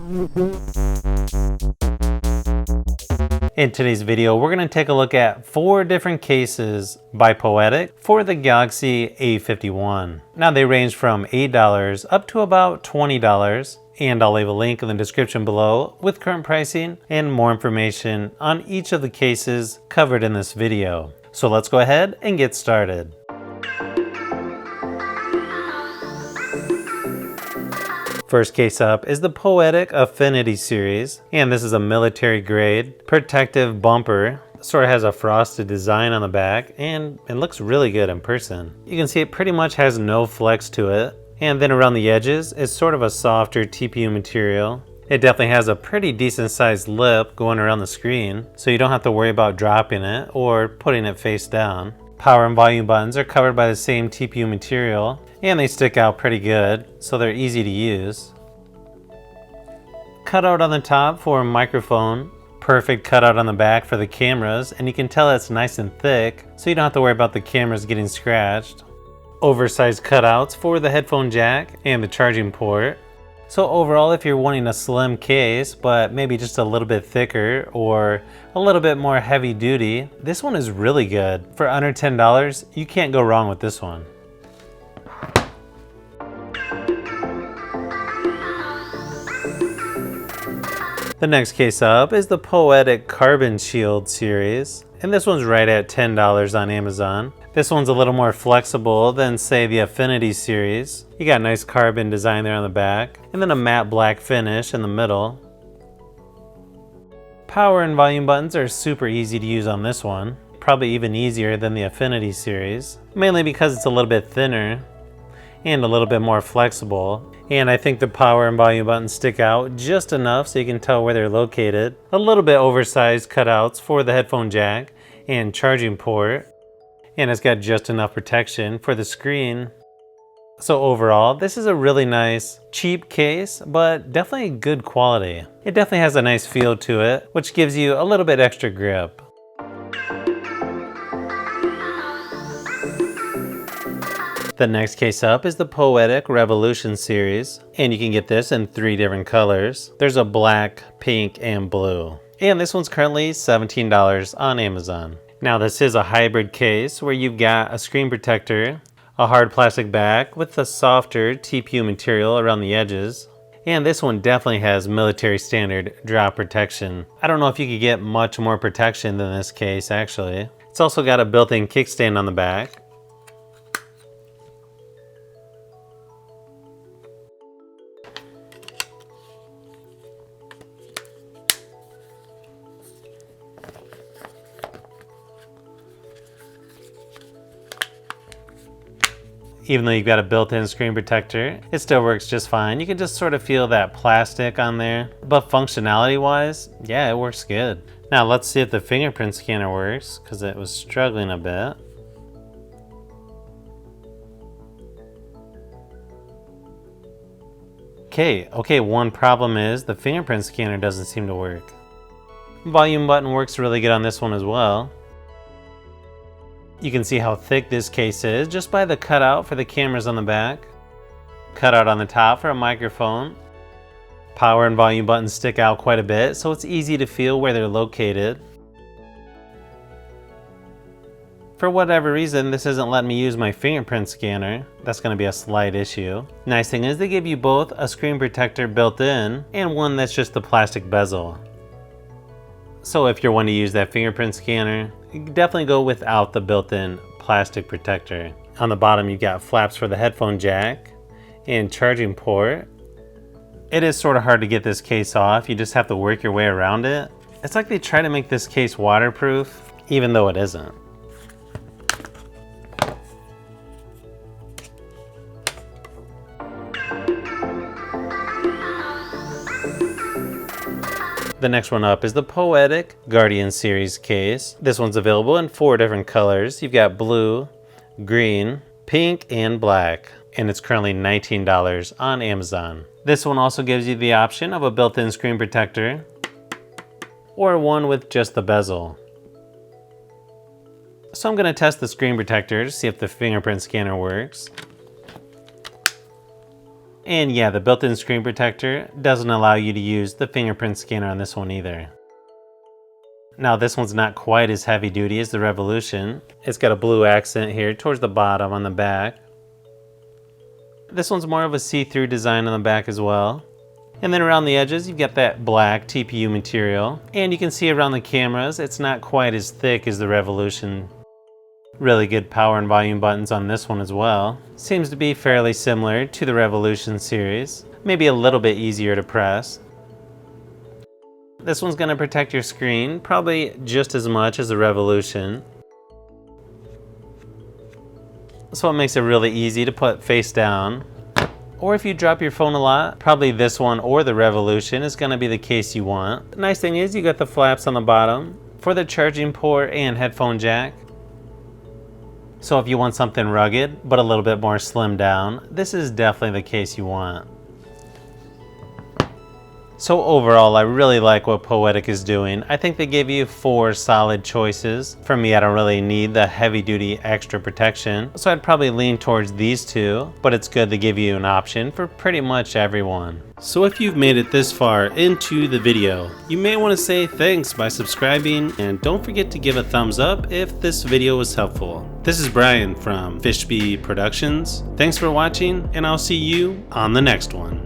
In today's video, we're going to take a look at 4 different cases by Poetic for the Galaxy A51. Now they range from $8 up to about $20, and I'll leave a link in the description below with current pricing and more information on each of the cases covered in this video. So let's go ahead and get started. First case up is the Poetic Affinity series, and this is a military grade protective bumper. Sort of has a frosted design on the back, and it looks really good in person. You can see it pretty much has no flex to it, and then around the edges it's sort of a softer TPU material. It definitely has a pretty decent sized lip going around the screen, so you don't have to worry about dropping it or putting it face down. Power and volume buttons are covered by the same TPU material, and they stick out pretty good, so they're easy to use. Cutout on the top for a microphone, perfect cutout on the back for the cameras, and you can tell it's nice and thick, so you don't have to worry about the cameras getting scratched. Oversized cutouts for the headphone jack and the charging port. So overall, if you're wanting a slim case, but maybe just a little bit thicker or a little bit more heavy duty, this one is really good. For under $10, you can't go wrong with this one. The next case up is the Poetic Carbon Shield series, and this one's right at $10 on Amazon. This one's a little more flexible than, say, the Affinity series. You got a nice carbon design there on the back, and then a matte black finish in the middle. Power and volume buttons are super easy to use on this one, probably even easier than the Affinity series, mainly because it's a little bit thinner and a little bit more flexible. And I think the power and volume buttons stick out just enough so you can tell where they're located. A little bit oversized cutouts for the headphone jack and charging port. And it's got just enough protection for the screen. So overall, this is a really nice, cheap case, but definitely good quality. It definitely has a nice feel to it, which gives you a little bit extra grip. The next case up is the Poetic Revolution series, and you can get this in 3 different colors. There's a black, pink, and blue. And this one's currently $17 on Amazon. Now this is a hybrid case where you've got a screen protector, a hard plastic back with a softer TPU material around the edges. And this one definitely has military standard drop protection. I don't know if you could get much more protection than this case actually. It's also got a built-in kickstand on the back. Even though you've got a built-in screen protector, it still works just fine. You can just sort of feel that plastic on there. But functionality-wise, yeah, it works good. Now let's see if the fingerprint scanner works, because it was struggling a bit. Okay, one problem is the fingerprint scanner doesn't seem to work. Volume button works really good on this one as well. You can see how thick this case is just by the cutout for the cameras on the back. Cutout on the top for a microphone. Power and volume buttons stick out quite a bit, so it's easy to feel where they're located. For whatever reason, this isn't letting me use my fingerprint scanner. That's going to be a slight issue. Nice thing is they give you both a screen protector built in and one that's just the plastic bezel. So if you're wanting to use that fingerprint scanner, you can definitely go without the built-in plastic protector. On the bottom you've got flaps for the headphone jack and charging port. It is sort of hard to get this case off. You just have to work your way around it. It's like they try to make this case waterproof, even though it isn't. The next one up is the Poetic Guardian series case. This one's available in 4 different colors. You've got blue, green, pink, and black. And it's currently $19 on Amazon. This one also gives you the option of a built-in screen protector or one with just the bezel. So I'm going to test the screen protector to see if the fingerprint scanner works. And yeah, the built-in screen protector doesn't allow you to use the fingerprint scanner on this one either. Now this one's not quite as heavy duty as the Revolution. It's got a blue accent here towards the bottom on the back. This one's more of a see-through design on the back as well. And then around the edges, you've got that black TPU material. And you can see around the cameras, it's not quite as thick as the Revolution. Really good power and volume buttons on this one as well. Seems to be fairly similar to the Revolution series. Maybe a little bit easier to press. This one's going to protect your screen, probably just as much as the Revolution. So it makes it really easy to put face down. Or if you drop your phone a lot, probably this one or the Revolution is going to be the case you want. The nice thing is you got the flaps on the bottom for the charging port and headphone jack. So if you want something rugged but a little bit more slimmed down, this is definitely the case you want. So overall, I really like what Poetic is doing. I think they give you 4 solid choices. For me, I don't really need the heavy duty extra protection, so I'd probably lean towards these 2, but it's good to give you an option for pretty much everyone. So if you've made it this far into the video, you may want to say thanks by subscribing, and don't forget to give a thumbs up if this video was helpful. This is Brian from Fishbee Productions. Thanks for watching, and I'll see you on the next one.